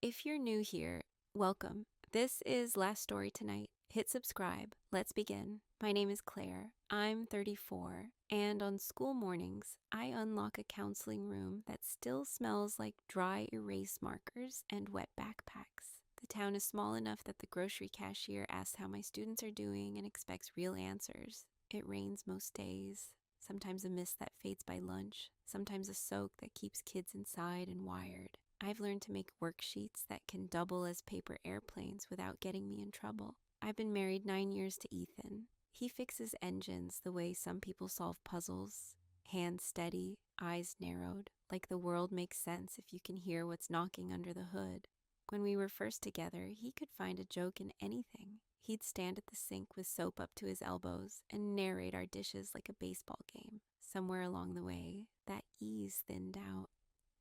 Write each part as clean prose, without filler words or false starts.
If you're new here, welcome. This is Last Story Tonight. Hit subscribe. Let's begin. My name is Claire. I'm 34, and on school mornings, I unlock a counseling room that still smells like dry erase markers and wet backpacks. The town is small enough that the grocery cashier asks how my students are doing and expects real answers. It rains most days, sometimes a mist that fades by lunch, sometimes a soak that keeps kids inside and wired. I've learned to make worksheets that can double as paper airplanes without getting me in trouble. I've been married 9 years to Ethan. He fixes engines the way some people solve puzzles. Hands steady, eyes narrowed, like the world makes sense if you can hear what's knocking under the hood. When we were first together, he could find a joke in anything. He'd stand at the sink with soap up to his elbows and narrate our dishes like a baseball game. Somewhere along the way, that ease thinned out.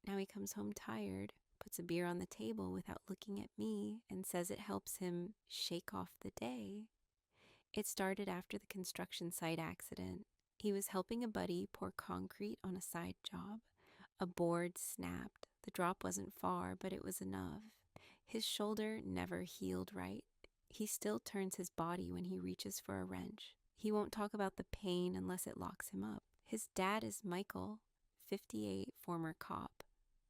Now he comes home tired, puts a beer on the table without looking at me, and says it helps him shake off the day. It started after the construction site accident. He was helping a buddy pour concrete on a side job. A board snapped. The drop wasn't far, but it was enough. His shoulder never healed right. He still turns his body when he reaches for a wrench. He won't talk about the pain unless it locks him up. His dad is Michael, 58, former cop,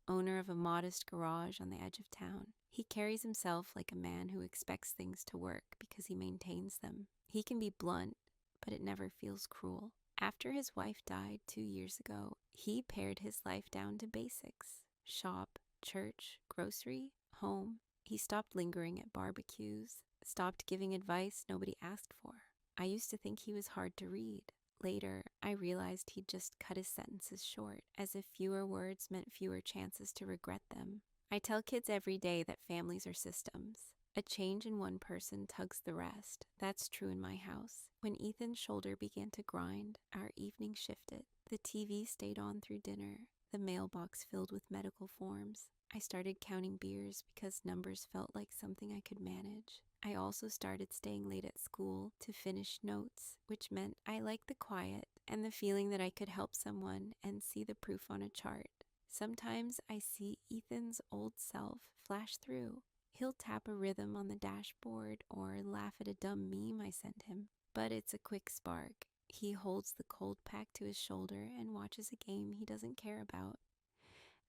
owner of a modest garage on the edge of town. He carries himself like a man who expects things to work because he maintains them. He can be blunt, but it never feels cruel. After his wife died 2 years ago, he pared his life down to basics: shop, church, grocery, home. He stopped lingering at barbecues, stopped giving advice nobody asked for. I used to think he was hard to read. Later, I realized he'd just cut his sentences short, as if fewer words meant fewer chances to regret them. I tell kids every day that families are systems. A change in one person tugs the rest. That's true in my house. When Ethan's shoulder began to grind, our evening shifted. The TV stayed on through dinner, the mailbox filled with medical forms. I started counting beers because numbers felt like something I could manage. I also started staying late at school to finish notes, which meant I liked the quiet and the feeling that I could help someone and see the proof on a chart. Sometimes I see Ethan's old self flash through. He'll tap a rhythm on the dashboard or laugh at a dumb meme I sent him. But it's a quick spark. He holds the cold pack to his shoulder and watches a game he doesn't care about.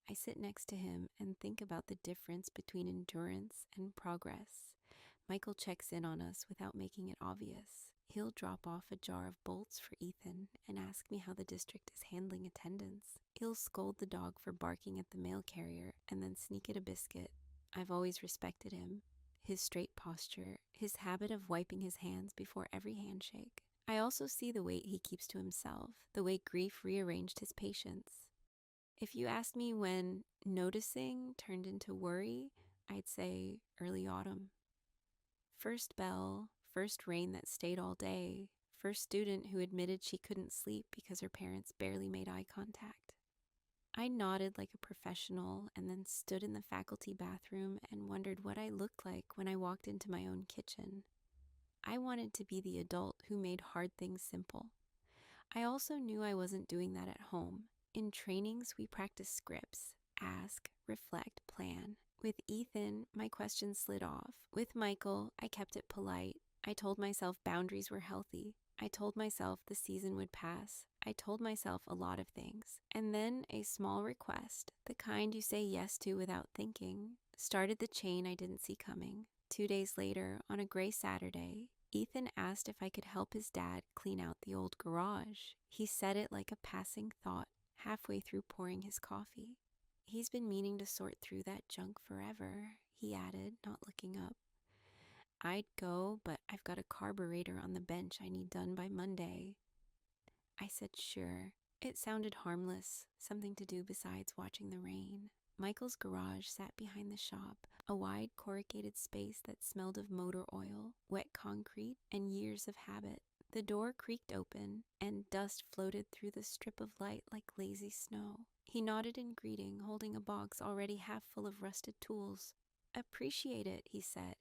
I sit next to him and think about the difference between endurance and progress. Michael checks in on us without making it obvious. He'll drop off a jar of bolts for Ethan and ask me how the district is handling attendance. He'll scold the dog for barking at the mail carrier and then sneak it a biscuit. I've always respected him. His straight posture, his habit of wiping his hands before every handshake. I also see the weight he keeps to himself, the way grief rearranged his patience. If you asked me when noticing turned into worry, I'd say early autumn. First bell, first rain that stayed all day, first student who admitted she couldn't sleep because her parents barely made eye contact. I nodded like a professional and then stood in the faculty bathroom and wondered what I looked like when I walked into my own kitchen. I wanted to be the adult who made hard things simple. I also knew I wasn't doing that at home. In trainings, we practice scripts: ask, reflect, plan. With Ethan, my questions slid off. With Michael, I kept it polite. I told myself boundaries were healthy. I told myself the season would pass. I told myself a lot of things. And then a small request, the kind you say yes to without thinking, started the chain I didn't see coming. 2 days later, on a gray Saturday, Ethan asked if I could help his dad clean out the old garage. He said it like a passing thought, halfway through pouring his coffee. He's been meaning to sort through that junk forever, he added, not looking up. I'd go, but I've got a carburetor on the bench I need done by Monday. I said sure. It sounded harmless, something to do besides watching the rain. Michael's garage sat behind the shop, a wide corrugated space that smelled of motor oil, wet concrete, and years of habit. The door creaked open, and dust floated through the strip of light like lazy snow. He nodded in greeting, holding a box already half full of rusted tools. Appreciate it, he said.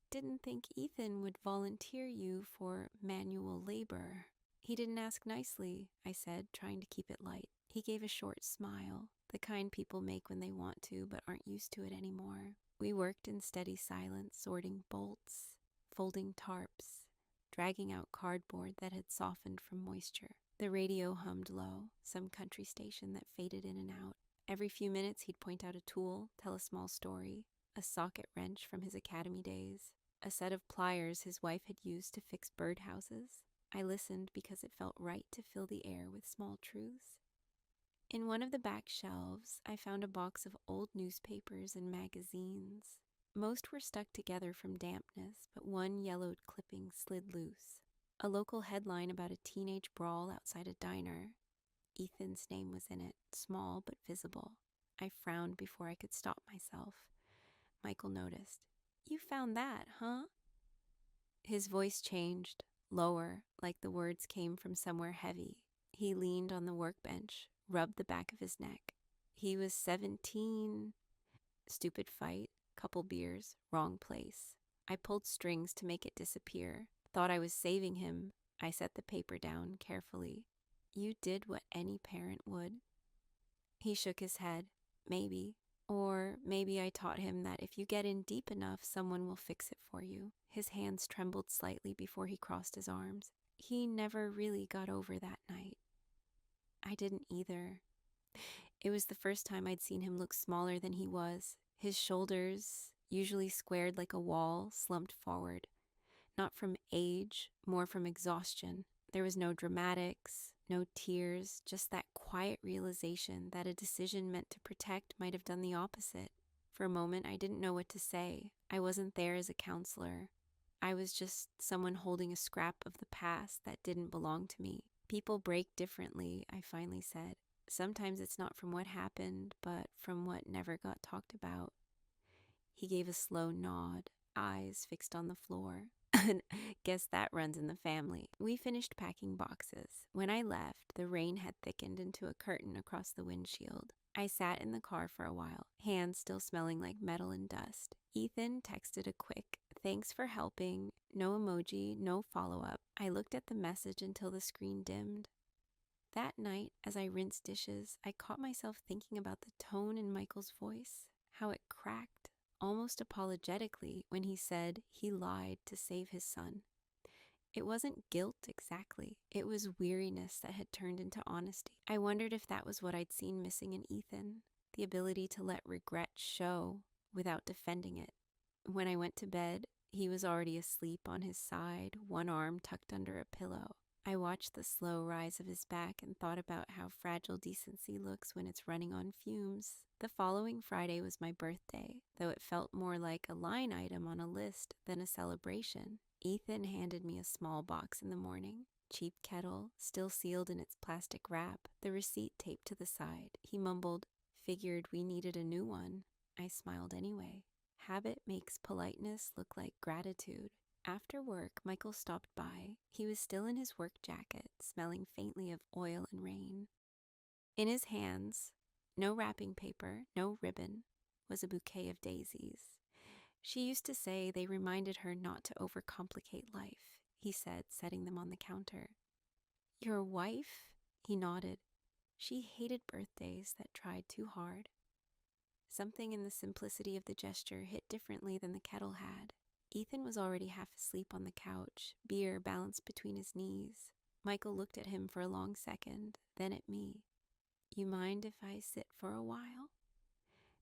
Didn't think Ethan would volunteer you for manual labor. He didn't ask nicely, I said, trying to keep it light. He gave a short smile, the kind people make when they want to but aren't used to it anymore. We worked in steady silence, sorting bolts, folding tarps, dragging out cardboard that had softened from moisture. The radio hummed low, some country station that faded in and out. Every few minutes he'd point out a tool, tell a small story, a socket wrench from his academy days, a set of pliers his wife had used to fix birdhouses. I listened because it felt right to fill the air with small truths. In one of the back shelves, I found a box of old newspapers and magazines. Most were stuck together from dampness, but one yellowed clipping slid loose. A local headline about a teenage brawl outside a diner. Ethan's name was in it, small but visible. I frowned before I could stop myself. Michael noticed. "You found that, huh?" His voice changed, lower, like the words came from somewhere heavy. He leaned on the workbench, rubbed the back of his neck. He was 17. Stupid fight, couple beers, wrong place. I pulled strings to make it disappear. Thought I was saving him. I set the paper down carefully. "You did what any parent would." He shook his head. "Maybe. Or maybe I taught him that if you get in deep enough, someone will fix it for you." His hands trembled slightly before he crossed his arms. He never really got over that night. I didn't either. It was the first time I'd seen him look smaller than he was. His shoulders, usually squared like a wall, slumped forward. Not from age, more from exhaustion. There was no dramatics, no tears, just that quiet realization that a decision meant to protect might have done the opposite. For a moment, I didn't know what to say. I wasn't there as a counselor. I was just someone holding a scrap of the past that didn't belong to me. "People break differently," I finally said. "Sometimes it's not from what happened, but from what never got talked about." He gave a slow nod, eyes fixed on the floor. "Guess that runs in the family." We finished packing boxes. When I left, the rain had thickened into a curtain across the windshield. I sat in the car for a while, hands still smelling like metal and dust. Ethan texted a quick, "Thanks for helping." No emoji, no follow-up. I looked at the message until the screen dimmed. That night, as I rinsed dishes, I caught myself thinking about the tone in Michael's voice, how it cracked, almost apologetically, when he said he lied to save his son. It wasn't guilt exactly. It was weariness that had turned into honesty. I wondered if that was what I'd seen missing in Ethan, the ability to let regret show without defending it. When I went to bed, he was already asleep on his side, one arm tucked under a pillow. I watched the slow rise of his back and thought about how fragile decency looks when it's running on fumes. The following Friday was my birthday, though it felt more like a line item on a list than a celebration. Ethan handed me a small box in the morning. Cheap kettle, still sealed in its plastic wrap, the receipt taped to the side. He mumbled, "Figured we needed a new one." I smiled anyway. Habit makes politeness look like gratitude. After work, Michael stopped by. He was still in his work jacket, smelling faintly of oil and rain. In his hands, no wrapping paper, no ribbon, was a bouquet of daisies. She used to say they reminded her not to overcomplicate life, he said, setting them on the counter. "Your wife?" He nodded. "She hated birthdays that tried too hard." Something in the simplicity of the gesture hit differently than the kettle had. Ethan was already half asleep on the couch, beer balanced between his knees. Michael looked at him for a long second, then at me. "You mind if I sit for a while?"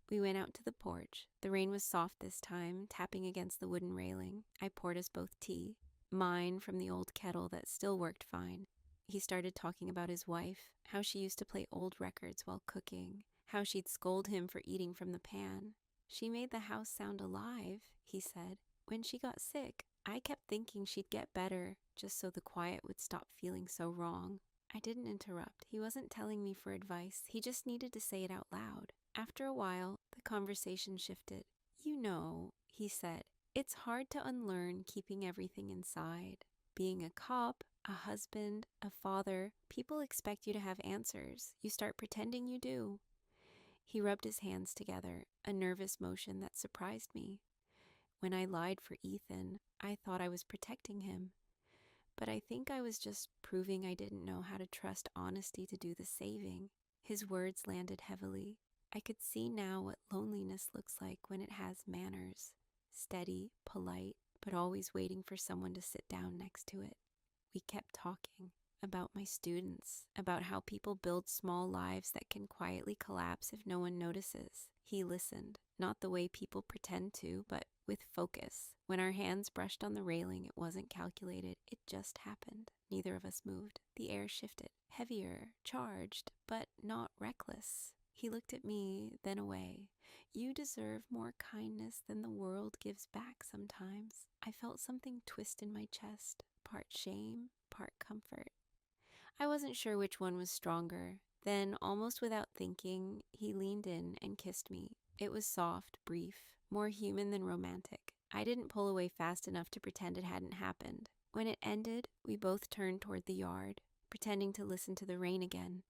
We went out to the porch. The rain was soft this time, tapping against the wooden railing. I poured us both tea, mine from the old kettle that still worked fine. He started talking about his wife, how she used to play old records while cooking, how she'd scold him for eating from the pan. "She made the house sound alive," he said. "When she got sick, I kept thinking she'd get better, just so the quiet would stop feeling so wrong." I didn't interrupt. He wasn't telling me for advice. He just needed to say it out loud. After a while, the conversation shifted. "You know," he said, "it's hard to unlearn keeping everything inside. Being a cop, a husband, a father, people expect you to have answers. You start pretending you do." He rubbed his hands together, a nervous motion that surprised me. When I lied for Ethan, I thought I was protecting him. But I think I was just proving I didn't know how to trust honesty to do the saving. His words landed heavily. I could see now what loneliness looks like when it has manners, steady, polite, but always waiting for someone to sit down next to it. We kept talking about my students, about how people build small lives that can quietly collapse if no one notices. He listened, not the way people pretend to, but with focus. When our hands brushed on the railing, it wasn't calculated, it just happened. Neither of us moved. The air shifted, heavier, charged, but not reckless. He looked at me, then away. You deserve more kindness than the world gives back sometimes. I felt something twist in my chest, part shame, part comfort. I wasn't sure which one was stronger. Then, almost without thinking, he leaned in and kissed me. It was soft, brief, more human than romantic. I didn't pull away fast enough to pretend it hadn't happened. When it ended, we both turned toward the yard, pretending to listen to the rain again.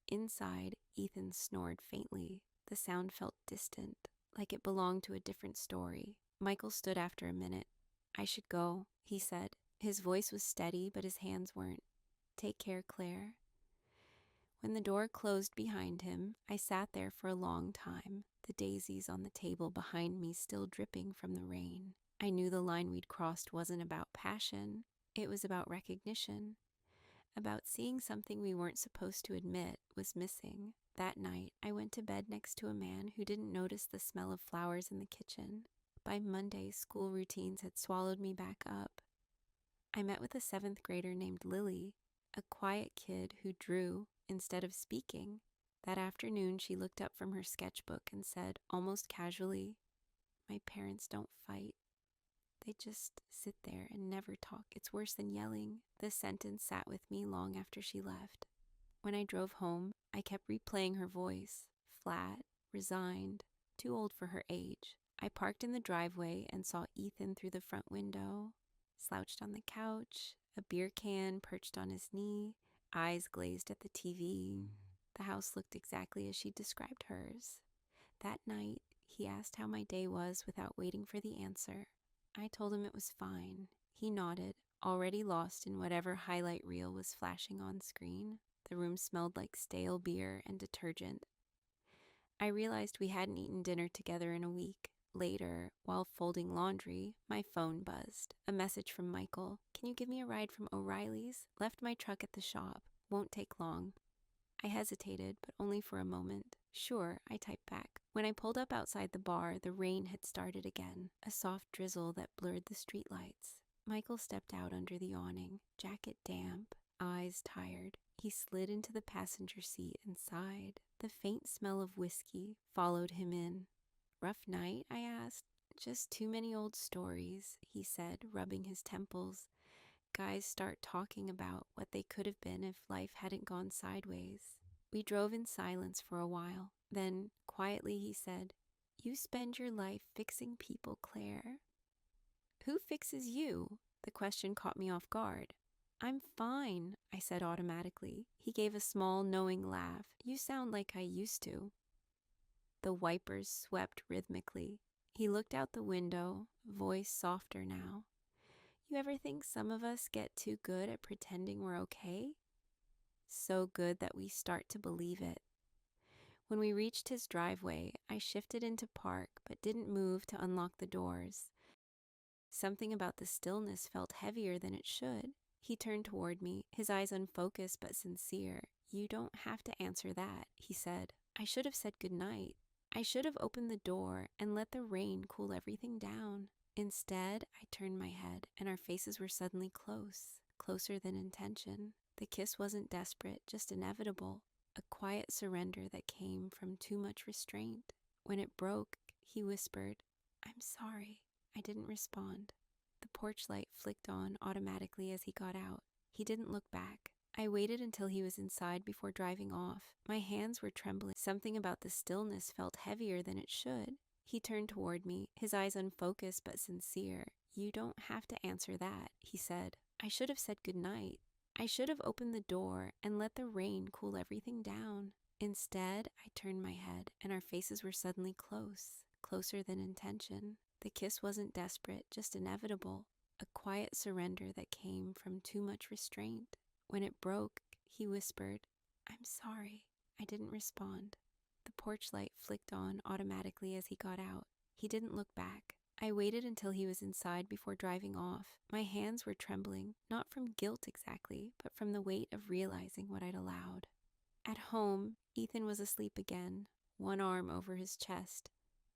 Inside, Ethan snored faintly. The sound felt distant, like it belonged to a different story. Michael stood after a minute. I should go, he said. His voice was steady, but his hands weren't. Take care, Claire. When the door closed behind him, I sat there for a long time, the daisies on the table behind me still dripping from the rain. I knew the line we'd crossed wasn't about passion. It was about recognition, about seeing something we weren't supposed to admit was missing. That night, I went to bed next to a man who didn't notice the smell of flowers in the kitchen. By Monday, school routines had swallowed me back up. I met with a 7th grader named Lily, a quiet kid who drew instead of speaking. That afternoon, she looked up from her sketchbook and said, almost casually, "My parents don't fight. They just sit there and never talk. It's worse than yelling." This sentence sat with me long after she left. When I drove home, I kept replaying her voice, flat, resigned, too old for her age. I parked in the driveway and saw Ethan through the front window, slouched on the couch, a beer can perched on his knee, eyes glazed at the TV. The house looked exactly as she described hers. That night, he asked how my day was without waiting for the answer. I told him it was fine. He nodded, already lost in whatever highlight reel was flashing on screen. The room smelled like stale beer and detergent. I realized we hadn't eaten dinner together in a week. Later, while folding laundry, my phone buzzed. A message from Michael. "Can you give me a ride from O'Reilly's? Left my truck at the shop. Won't take long." I hesitated, but only for a moment. "Sure," I typed back. When I pulled up outside the bar, the rain had started again, a soft drizzle that blurred the streetlights. Michael stepped out under the awning, jacket damp, eyes tired. He slid into the passenger seat and sighed. The faint smell of whiskey followed him in. "Rough night?" I asked. "Just too many old stories," he said, rubbing his temples. "Guys start talking about what they could have been if life hadn't gone sideways." We drove in silence for a while. Then, quietly, he said, "You spend your life fixing people, Claire." "Who fixes you?" The question caught me off guard. "I'm fine," I said automatically. He gave a small, knowing laugh. "You sound like I used to." The wipers swept rhythmically. He looked out the window, voice softer now. "You ever think some of us get too good at pretending we're okay? So good that we start to believe it." When we reached his driveway, I shifted into park but didn't move to unlock the doors. Something about the stillness felt heavier than it should. He turned toward me, his eyes unfocused but sincere. "You don't have to answer that," he said. I should have said goodnight. I should have opened the door and let the rain cool everything down. Instead, I turned my head, and our faces were suddenly close, closer than intention. The kiss wasn't desperate, just inevitable, a quiet surrender that came from too much restraint. When it broke, he whispered, "I'm sorry." I didn't respond. The porch light flicked on automatically as he got out. He didn't look back. I waited until he was inside before driving off. My hands were trembling. Something about the stillness felt heavier than it should. He turned toward me, his eyes unfocused but sincere. "You don't have to answer that," he said. I should have said goodnight. I should have opened the door and let the rain cool everything down. Instead, I turned my head, and our faces were suddenly close, closer than intention. The kiss wasn't desperate, just inevitable, a quiet surrender that came from too much restraint. When it broke, he whispered, "I'm sorry." I didn't respond. The porch light flicked on automatically as he got out. He didn't look back. I waited until he was inside before driving off. My hands were trembling, not from guilt exactly, but from the weight of realizing what I'd allowed. At home, Ethan was asleep again, one arm over his chest,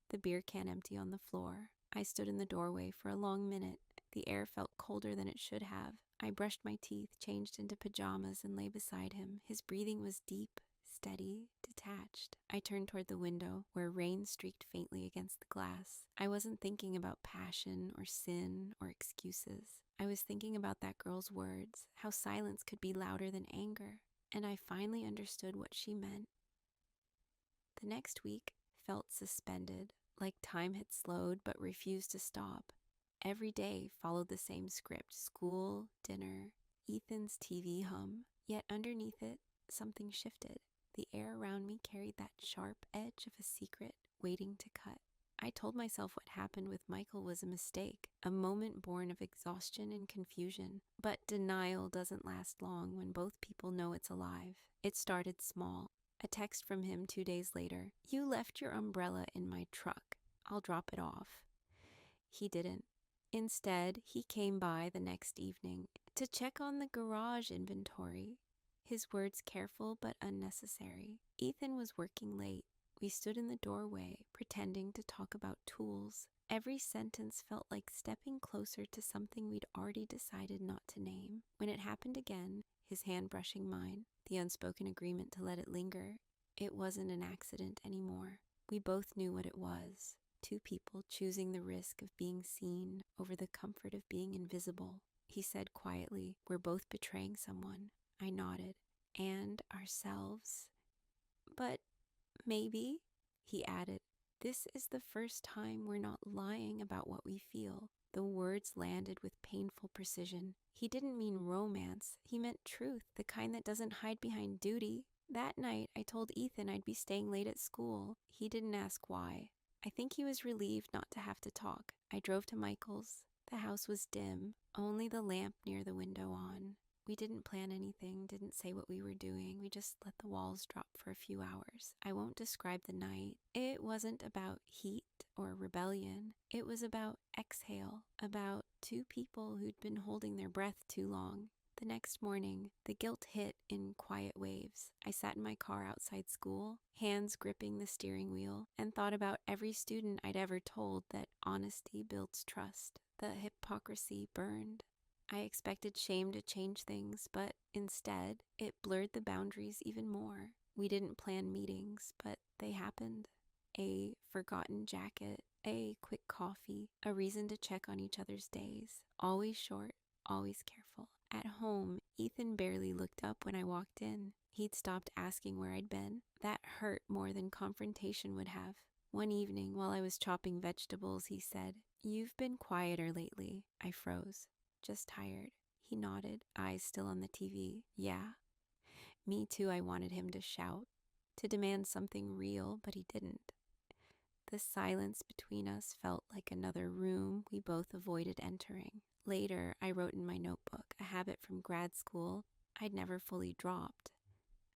the beer can empty on the floor. I stood in the doorway for a long minute. The air felt colder than it should have. I brushed my teeth, changed into pajamas, and lay beside him. His breathing was deep, steady, detached. I turned toward the window, where rain streaked faintly against the glass. I wasn't thinking about passion or sin or excuses. I was thinking about that girl's words, how silence could be louder than anger, and I finally understood what she meant. The next week felt suspended, like time had slowed but refused to stop. Every day followed the same script: school, dinner, Ethan's TV hum. Yet underneath it, something shifted. The air around me carried that sharp edge of a secret waiting to cut. I told myself what happened with Michael was a mistake, a moment born of exhaustion and confusion. But denial doesn't last long when both people know it's alive. It started small. A text from him 2 days later. "You left your umbrella in my truck. I'll drop it off." He didn't. Instead, he came by the next evening to check on the garage inventory. His words careful but unnecessary. Ethan was working late. We stood in the doorway, pretending to talk about tools. Every sentence felt like stepping closer to something we'd already decided not to name. When it happened again, his hand brushing mine, the unspoken agreement to let it linger, it wasn't an accident anymore. We both knew what it was. Two people choosing the risk of being seen over the comfort of being invisible. He said quietly, "We're both betraying someone." I nodded. "And ourselves." "But maybe," he added, "this is the first time we're not lying about what we feel." The words landed with painful precision. He didn't mean romance. He meant truth, the kind that doesn't hide behind duty. That night, I told Ethan I'd be staying late at school. He didn't ask why. I think he was relieved not to have to talk. I drove to Michael's. The house was dim, only the lamp near the window on. We didn't plan anything, didn't say what we were doing. We just let the walls drop for a few hours. I won't describe the night. It wasn't about heat or rebellion. It was about exhale, about two people who'd been holding their breath too long. The next morning, the guilt hit in quiet waves. I sat in my car outside school, hands gripping the steering wheel, and thought about every student I'd ever told that honesty builds trust. The hypocrisy burned. I expected shame to change things, but instead, it blurred the boundaries even more. We didn't plan meetings, but they happened. A forgotten jacket, a quick coffee, a reason to check on each other's days. Always short, always careful. At home, Ethan barely looked up when I walked in. He'd stopped asking where I'd been. That hurt more than confrontation would have. One evening, while I was chopping vegetables, he said, "You've been quieter lately." I froze. "Just tired." He nodded, eyes still on the TV. "Yeah." Me too. I wanted him to shout, to demand something real, but he didn't. The silence between us felt like another room we both avoided entering. Later, I wrote in my notebook, a habit from grad school I'd never fully dropped.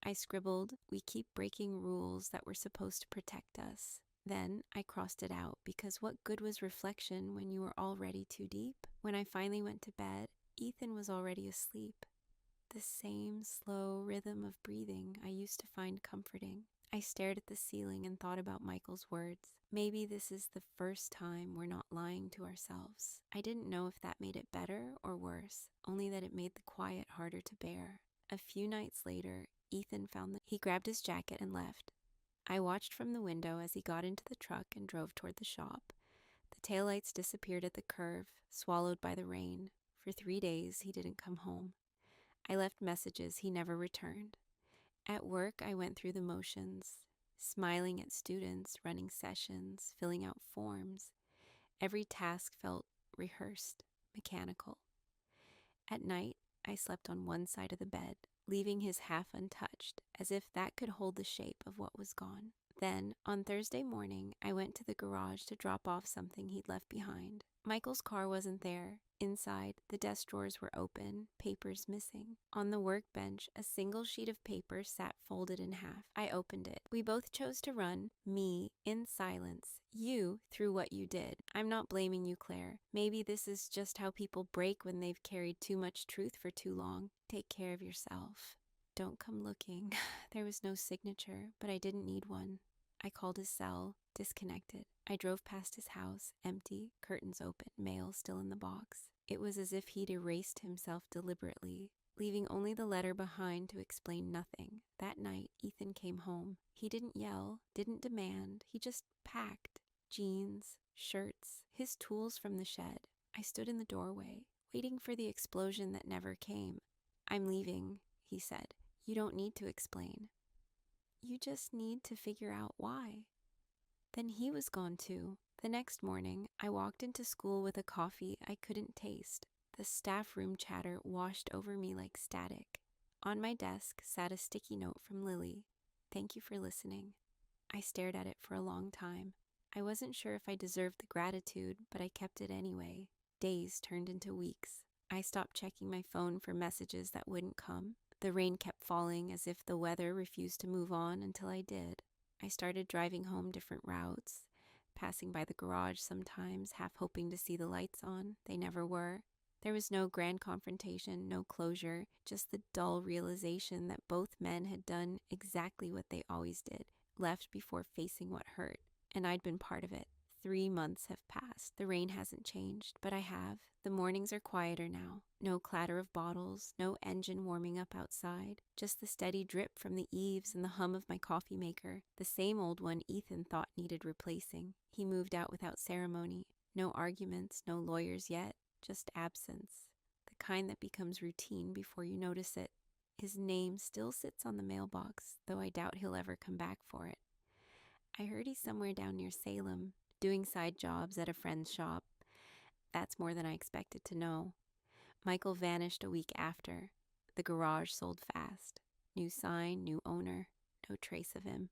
I scribbled, "We keep breaking rules that were supposed to protect us." Then I crossed it out, because what good was reflection when you were already too deep? When I finally went to bed, Ethan was already asleep. The same slow rhythm of breathing I used to find comforting. I stared at the ceiling and thought about Michael's words. Maybe this is the first time we're not lying to ourselves. I didn't know if that made it better or worse, only that it made the quiet harder to bear. A few nights later, Ethan he grabbed his jacket and left. I watched from the window as he got into the truck and drove toward the shop. The taillights disappeared at the curve, swallowed by the rain. For 3 days, he didn't come home. I left messages he never returned. At work, I went through the motions, smiling at students, running sessions, filling out forms. Every task felt rehearsed, mechanical. At night, I slept on one side of the bed, leaving his half untouched, as if that could hold the shape of what was gone. Then, on Thursday morning, I went to the garage to drop off something he'd left behind. Michael's car wasn't there. Inside, the desk drawers were open, papers missing. On the workbench, a single sheet of paper sat folded in half. I opened it. We both chose to run, me, in silence, you, through what you did. I'm not blaming you, Claire. Maybe this is just how people break when they've carried too much truth for too long. Take care of yourself. Don't come looking. There was no signature, but I didn't need one. I called his cell, disconnected. I drove past his house, empty, curtains open, mail still in the box. It was as if he'd erased himself deliberately, leaving only the letter behind to explain nothing. That night, Ethan came home. He didn't yell, didn't demand, he just packed. Jeans, shirts, his tools from the shed. I stood in the doorway, waiting for the explosion that never came. I'm leaving, he said. You don't need to explain. You just need to figure out why. Then he was gone too. The next morning, I walked into school with a coffee I couldn't taste. The staff room chatter washed over me like static. On my desk sat a sticky note from Lily. Thank you for listening. I stared at it for a long time. I wasn't sure if I deserved the gratitude, but I kept it anyway. Days turned into weeks. I stopped checking my phone for messages that wouldn't come. The rain kept falling as if the weather refused to move on until I did. I started driving home different routes, passing by the garage sometimes, half hoping to see the lights on. They never were. There was no grand confrontation, no closure, just the dull realization that both men had done exactly what they always did, left before facing what hurt, and I'd been part of it. 3 months have passed. The rain hasn't changed, but I have. The mornings are quieter now. No clatter of bottles, no engine warming up outside, just the steady drip from the eaves and the hum of my coffee maker, the same old one Ethan thought needed replacing. He moved out without ceremony. No arguments, no lawyers yet, just absence. The kind that becomes routine before you notice it. His name still sits on the mailbox, though I doubt he'll ever come back for it. I heard he's somewhere down near Salem, doing side jobs at a friend's shop. That's more than I expected to know. Michael vanished a week after. The garage sold fast. New sign, new owner, no trace of him.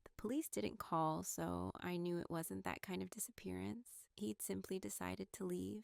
The police didn't call, so I knew it wasn't that kind of disappearance. He'd simply decided to leave.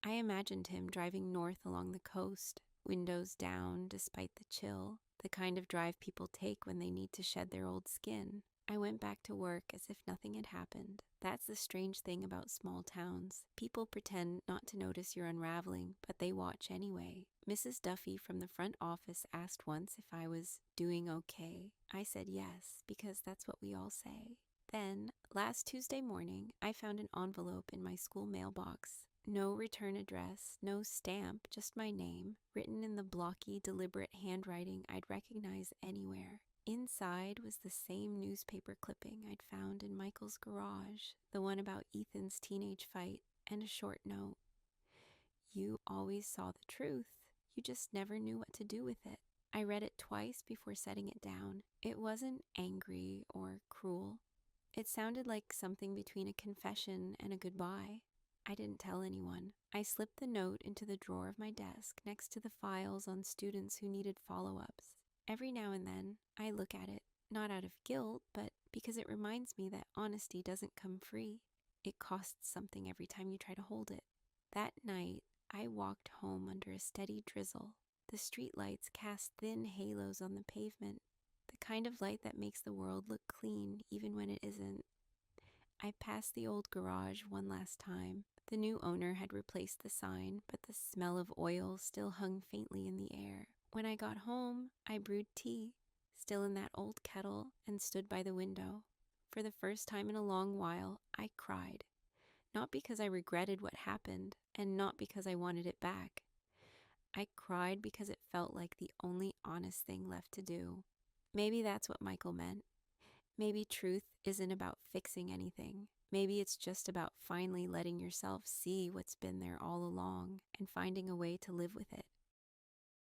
I imagined him driving north along the coast, windows down despite the chill, the kind of drive people take when they need to shed their old skin. I went back to work as if nothing had happened. That's the strange thing about small towns. People pretend not to notice you're unraveling, but they watch anyway. Mrs. Duffy from the front office asked once if I was doing okay. I said yes, because that's what we all say. Then, last Tuesday morning, I found an envelope in my school mailbox. No return address, no stamp, just my name, written in the blocky, deliberate handwriting I'd recognize anywhere. Inside was the same newspaper clipping I'd found in Michael's garage, the one about Ethan's teenage fight, and a short note. You always saw the truth. You just never knew what to do with it. I read it twice before setting it down. It wasn't angry or cruel. It sounded like something between a confession and a goodbye. I didn't tell anyone. I slipped the note into the drawer of my desk next to the files on students who needed follow-ups. Every now and then, I look at it, not out of guilt, but because it reminds me that honesty doesn't come free. It costs something every time you try to hold it. That night, I walked home under a steady drizzle. The streetlights cast thin halos on the pavement, the kind of light that makes the world look clean even when it isn't. I passed the old garage one last time. The new owner had replaced the sign, but the smell of oil still hung faintly in the air. When I got home, I brewed tea, still in that old kettle, and stood by the window. For the first time in a long while, I cried. Not because I regretted what happened, and not because I wanted it back. I cried because it felt like the only honest thing left to do. Maybe that's what Michael meant. Maybe truth isn't about fixing anything. Maybe it's just about finally letting yourself see what's been there all along and finding a way to live with it.